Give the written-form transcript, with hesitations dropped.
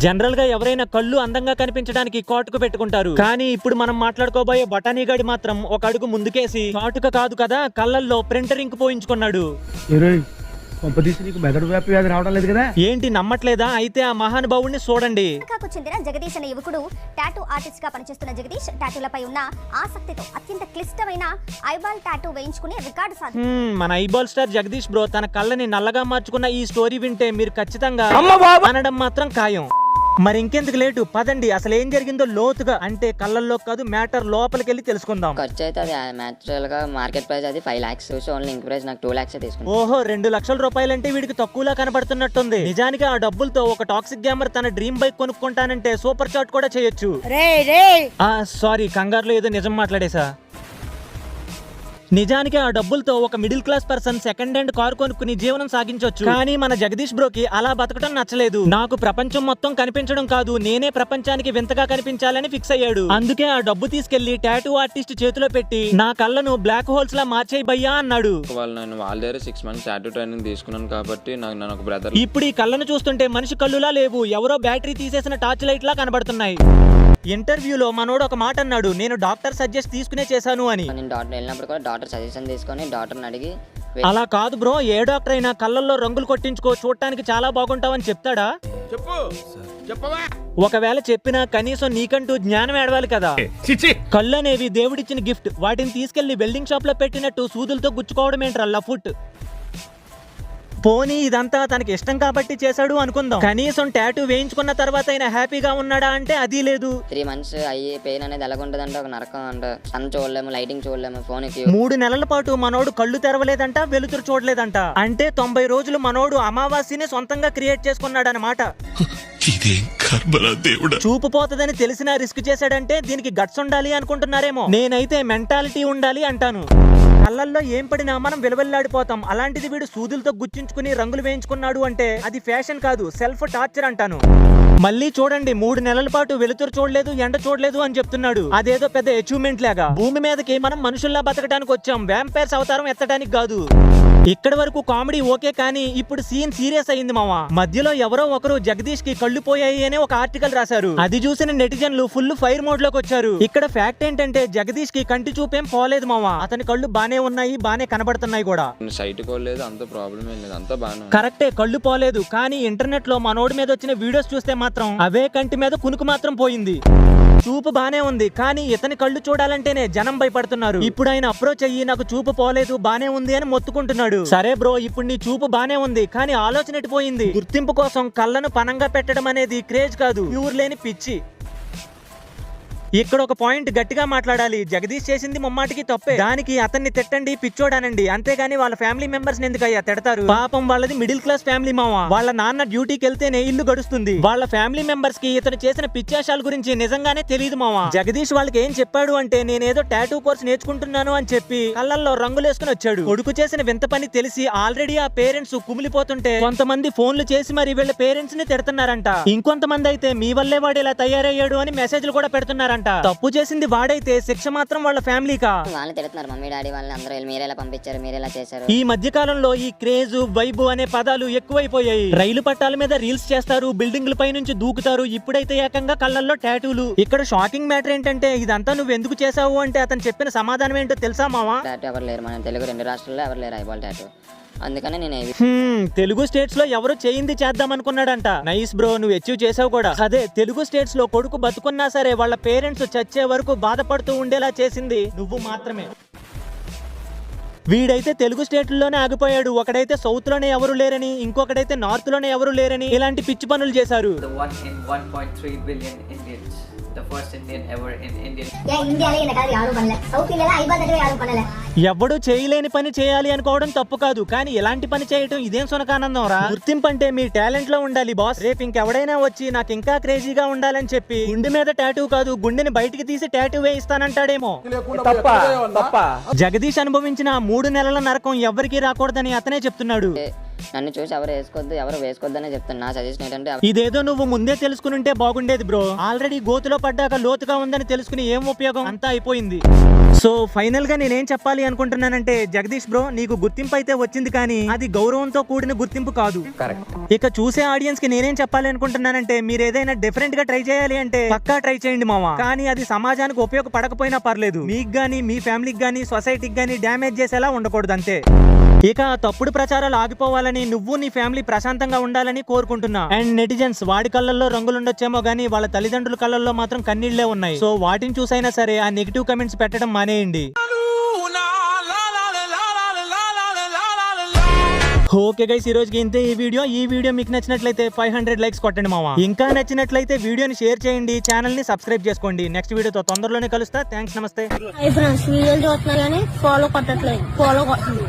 General గా ఎవరైనా కళ్ళు అందంగా కనిపించడానికి కాటుక పెట్టుకుంటారు, కానీ ఇప్పుడు మనం మాట్లాడుకోబోయే బఠానీ గాడి మాత్రం ఒక అడుగు ముందుకేసి కాటుక కాదు కదా కళ్ళల్లో ప్రింటర్ ఇంక్ పోయించుకున్నాడు. మెదడు వ్యాధి రావడం లేదు కదా ఏంటి నమ్మట్లేదా? అయితే ఆ మహానుభావుడిని చూడండి. చెందిన జగదీష్ అనే యువకుడు టాటూ ఆర్టిస్ట్ గా పనిచేస్తున్న జగదీష్ టాటూలపై ఉన్న ఆసక్తితో అత్యంత క్లిష్టమైన ఐబాల్ టాటూ వేయించుకుని రికార్డు సాధించాడు. మన ఐబాల్ స్టార్ జగదీష్ బ్రో తన కళ్ళని నల్లగా మార్చుకున్న ఈ స్టోరీ వింటే మీరు ఖచ్చితంగా అనడం మాత్రం ఖాయం. మరి ఇంకెందుకు లేటు, పదండి అసలు ఏం జరిగిందో లోతుగా, అంటే కళ్ళల్లో కాదు మ్యాటర్ లోపలికి వెళ్ళి తెలుసుకుందాం. ఖర్చు అయితే అది న్యాచురల్ గా మార్కెట్ ప్రైస్ అది 5 lakhs, సో ఓన్లీ ఇంక్ ప్రైస్ నాకు 2 lakhs తీసుకున్నాను. ఓహో, 2 లక్షల రూపాయలంటే వీడికి తక్కువలా కనబడుతున్నట్టుంది. నిజానికి ఆ డబ్బులతో ఒక టాక్సిక్ గ్యామర్ తన డ్రీమ్ బైక్ కొనుక్కుంటానంటే సూపర్ చాట్ కూడా చేయొచ్చు. సారీ, కంగారులో ఏదో నిజం మాట్లాడేసా. నిజానికి ఆ డబ్బులతో ఒక middle class person second hand car కొనుక్కుని జీవనం సాగించొచ్చు. కానీ మన జగదీష్ బ్రోకి అలా బతకడం నచ్చలేదు. నాకు ప్రపంచం మొత్తం కనిపించడం కాదు, నేనే ప్రపంచానికి వింతగా కనిపించాలని ఫిక్స్ అయ్యాడు. అందుకే ఆ డబ్బు తీసుకెళ్లి టాటూ ఆర్టిస్ట్ చేతిలో పెట్టి నా కళ్ళను బ్లాక్ హోల్స్ లా మార్చేయి భయ్యా అన్నాడు. వాళ్ళ దగ్గర 6 months టాటూ ట్రైనింగ్ తీసుకున్నాను కాబట్టి నాకు ఒక బ్రదర్. ఇప్పుడు ఈ కళ్ళను చూస్తుంటే మనిషి కళ్ళులా లేవు, ఎవరో బ్యాటరీ తీసేసిన టార్చ్ లైట్ లా కనబడుతున్నాయి. ఇంటర్వ్యూలో మనోడు ఒక మాట అన్నాడు, నేను డాక్టర్ సజెస్ట్ తీసుకునే చేశాను అని. నేను డాక్టర్ వెళ్ళినప్పుడు కూడా డాక్టర్ సజెషన్ తీసుకొని డాక్టర్ని అడిగి. అలా కాదు బ్రో, ఏ డాక్టర్ అయినా కళ్ళల్లో రంగులు కొట్టించుకో, చూడటానికి చాలా బాగుంటావని చెప్తాడా? ఒకవేళ చెప్పినా కనీసం నీకంటూ జ్ఞానం ఏడవాలి కదా. కళ్ళు అనేవి దేవుడిచ్చిన గిఫ్ట్, వాటిని తీసుకెళ్లి వెల్డింగ్ షాప్ లో పెట్టినట్టు సూదులతో గుచ్చుకోవడం ఏంట్రా లఫుట్. పోనీ ఇదంతా తనకి ఇష్టం కాబట్టి చేశాడు అనుకుందాం, కనీసం టాటూ వేయించుకున్న తర్వాత అయినా హ్యాపీగా ఉన్నాడా అంటే అది లేదు. 3 months అయ్యి పెయిన్ అనేది ఎలాగుంటదంటే ఒక నరకం అంట. సన్ చూడలేము, లైటింగ్ చూడలేము, ఫోన్ కి 3 నెలల పాటు మనోడు కళ్ళు తెరవలేదంట, వెలుతురు చూడలేదంట. అంటే 90 రోజులు మనోడు అమావాస్యని సొంతంగా క్రియేట్ చేసుకున్నాడు అనమాట. చూపు పోతదని తెలిసినా రిస్క్ చేశాడంటే దీనికి గట్స్ ఉండాలి అనుకుంటున్నారేమో. నేనైతే మెంటాలిటీ ఉండాలి అంటాను. కళ్ళల్లో ఏం పడినా మనం విలవెల్లాడిపోతాం, అలాంటిది వీడు సూదులతో గుచ్చించుకుని రంగులు వేయించుకున్నాడు అంటే అది ఫ్యాషన్ కాదు, సెల్ఫ్ టార్చర్ అంటాను. మళ్ళీ చూడండి, 3 నెలల పాటు వెలుతురు చూడలేదు, ఎండ చూడలేదు అని చెప్తున్నాడు. అదేదో పెద్ద అచీవ్మెంట్ లాగా. భూమి మీదకి మనం మనుషుల్లా బతకడానికి వచ్చాం, వ్యాంపైర్స్ అవతారం ఎత్తడానికి కాదు. ఇక్కడి వరకు కామెడీ ఓకే, కానీ ఇప్పుడు సీన్ సీరియస్ అయింది మావా. మధ్యలో ఎవరో ఒకరు జగదీష్ కి కళ్ళు పోయాయి అనే ఒక ఆర్టికల్ రాశారు. అది చూసిన నెటిజన్లు ఫుల్ ఫైర్ మోడ్ లోకి వచ్చారు. ఇక్కడ ఫ్యాక్ట్ ఏంటంటే జగదీష్ కి కంటి చూపేం పోలేదు మావా, అతని కళ్ళు బానే ఉన్నాయి, బానే కనబడుతున్నాయి కూడా. సైట్ కోలేదు, అంత ప్రాబ్లం ఏం లేదు, అంత బానే కరెక్టే, కళ్ళు పోలేదు. కానీ ఇంటర్నెట్ లో మనోడి మీద వచ్చిన వీడియోస్ చూస్తే మాత్రం అవే కంటి మీద కునుకు మాత్రం పోయింది. చూపు బానే ఉంది, కానీ ఇతని కళ్ళు చూడాలంటేనే జనం భయపడుతున్నారు. ఇప్పుడు ఆయన అప్రోచ్ అయ్యి నాకు చూపు పోలేదు, బానే ఉంది అని మొత్తుకుంటున్నాడు. సరే బ్రో, ఇప్పుడు నీ చూపు బానే ఉంది, కానీ ఆలోచన ఎట్టిపోయింది. గుర్తింపు కోసం కళ్ళను పనంగా పెట్టడం అనేది క్రేజ్ కాదు, ప్యూర్ లేని పిచ్చి. ఇక్కడ ఒక పాయింట్ గట్టిగా మాట్లాడాలి. జగదీష్ చేసింది ముమ్మాటికి తప్పే, దానికి అతన్ని తిట్టండి, పిచ్చోడానండి, అంతేగాని వాళ్ళ ఫ్యామిలీ మెంబర్స్ ఎందుకయ్యా తిడతారు? పాపం వాళ్ళది మిడిల్ క్లాస్ ఫ్యామిలీ మావా. వాళ్ళ నాన్న డ్యూటీకి వెళ్తేనే ఇల్లు గడుస్తుంది. వాళ్ళ ఫ్యామిలీ మెంబర్స్ కి ఇతను చేసిన పిచ్చాశాల గురించి నిజంగానే తెలియదు మావా. జగదీష్ వాళ్ళకి ఏం చెప్పాడు అంటే, నేనేదో టాటూ కోర్స్ నేర్చుకుంటున్నాను అని చెప్పి కళ్ళల్లో రంగులేసుకుని వచ్చాడు. కొడుకు చేసిన వింత పని తెలిసి ఆల్రెడీ ఆ పేరెంట్స్ కుమిలిపోతుంటే కొంతమంది ఫోన్లు చేసి మరి వీళ్ళ పేరెంట్స్ ని తిడుతున్నారంట. ఇంకొంతమంది అయితే మీ వల్లే వాడు ఇలా తయారయ్యాడు అని మెసేజ్లు కూడా పెడుతున్నారంట. తప్పు చేసింది వాడైతే శిక్ష మాత్రం వాళ్ళ ఫ్యామిలీకా. వాళ్ళు తిడుతున్నారు, మమ్మీ డాడీ వాళ్ళని అందరూ మీరేలా పంపించారు, మీరేలా చేశారు. ఈ మధ్య కాలంలో ఈ క్రేజ్, వైబు అనే పదాలు ఎక్కువైపోయాయి. రైలు పట్టాల మీద రీల్స్ చేస్తారు, బిల్డింగ్ల పై నుంచి దూకుతారు, ఇప్పుడైతే ఏకంగా కళ్ళల్లో టాటూలు. ఇక్కడ షాకింగ్ మ్యాటర్ ఏంటంటే, ఇదంతా నువ్వు ఎందుకు చేసావు అంటే అతను చెప్పిన సమాధానం ఏంటో తెలుసా మావా? టాటూ ఎవరు లేరు, మన తెలుగు 2 రాష్ట్రాల్లో ఎవరు లేరు ఐబాల్ టాటూ. అందుకనే నేను తెలుగు స్టేట్స్ లో ఎవరు చేయింది చేద్దాం అనుకున్నాడంట. నైస్ బ్రో, నువ్వు అచీవ్ చేసావు కూడా. అదే తెలుగు స్టేట్స్ లో కొడుకు బతుకున్నా సరే వాళ్ళ పేరెంట్స్ చచ్చే వరకు బాధపడుతూ ఉండేలా చేసింది నువ్వు మాత్రమే. వీడైతే తెలుగు స్టేట్లలోనే ఆగిపోయాడు. ఒకడైతే సౌత్ లోనే ఎవరు లేరని, ఇంకొకడైతే నార్త్ లోనే ఎవరు లేరని ఇలాంటి పిచ్చి పనులు చేశారు. The first Indian ever in Indian. ఎవడు చేయలేని పని చేయాలి అనుకోవడం తప్పు కాదు, కానీ ఇలాంటి పని చేయటం ఇదేం సునకానందం రా. గుర్తింపు అంటే మీ టాలెంట్ లో ఉండాలి బాస్. రేపు ఇంకెవడైనా వచ్చి నాకు ఇంకా క్రేజీగా ఉండాలని చెప్పి గుండె మీద టాటూ కాదు, గుండెని బయటికి తీసి టాటూ వేయిస్తానంటాడేమో. జగదీష్ అనుభవించిన 3 నెలల నరకం ఎవరికి రాకూడదని అతనే చెప్తున్నాడు. నన్ను చూసి ఎవరు వేసుకోవద్దనే చెప్తాను. నా సజెషన్ ఏంటంటే ఇదేదో నువ్వు ముందే తెలుసుకుని ఉంటే బాగుండేది బ్రో. ఆల్రెడీ గోతులో పడ్డాక లోతుగా ఉందని తెలుసుకుని ఏం ఉపయోగం, అంతా అయిపోయింది. సో ఫైనల్ గా నేనేం చెప్పాలి అనుకుంటున్నానంటే జగదీష్ బ్రో, నీకు గుర్తింపు అయితే వచ్చింది కానీ అది గౌరవంతో కూడిన గుర్తింపు కాదు. ఇక చూసే ఆడియన్స్ కి నేనేం చెప్పాలి అనుకుంటున్నానంటే, మీరు ఏదైనా డిఫరెంట్ గా ట్రై చేయాలి అంటే పక్కా ట్రై చేయండి మావా. కానీ అది సమాజానికి ఉపయోగపడకపోయినా పర్లేదు, మీకు గానీ మీ ఫ్యామిలీకి గానీ సొసైటీకి గానీ డ్యామేజ్ చేసేలా ఉండకూడదు అంతే. ఇక తప్పుడు ప్రచారాలు ఆగిపోవాలని, నువ్వు నీ ఫ్యామిలీ ప్రశాంతంగా ఉండాలని కోరుకుంటున్నా. అండ్ నెటిజన్స్, వాడి కళ్ళల్లో రంగులుండొచ్చేమో గానీ వాళ్ళ తల్లిదండ్రుల కళ్ళల్లో మాత్రం కన్నీళ్లే ఉన్నాయి. సో వాటిని చూసైనా సరే ఆ నెగిటివ్ కమెంట్స్ పెట్టడం మానేయండి. ఓకే గైస్, ఈ రోజుకి ఇంతే ఈ వీడియో మీకు నచ్చినట్లయితే 500 లైక్స్ కొట్టండి మావా. ఇంకా నచ్చినట్లయితే వీడియోని షేర్ చేయండి, ఛానల్ ని సబ్స్క్రైబ్ చేసుకోండి. నెక్స్ట్ వీడియోతో తొందరలోనే కలుస్తా. థ్యాంక్స్, నమస్తే. ఫ్రెండ్స్, వీడియోలు చూస్తున్నా కానీ ఫాలో కొట్టట్లేదు. ఫాలో కొట్టండి.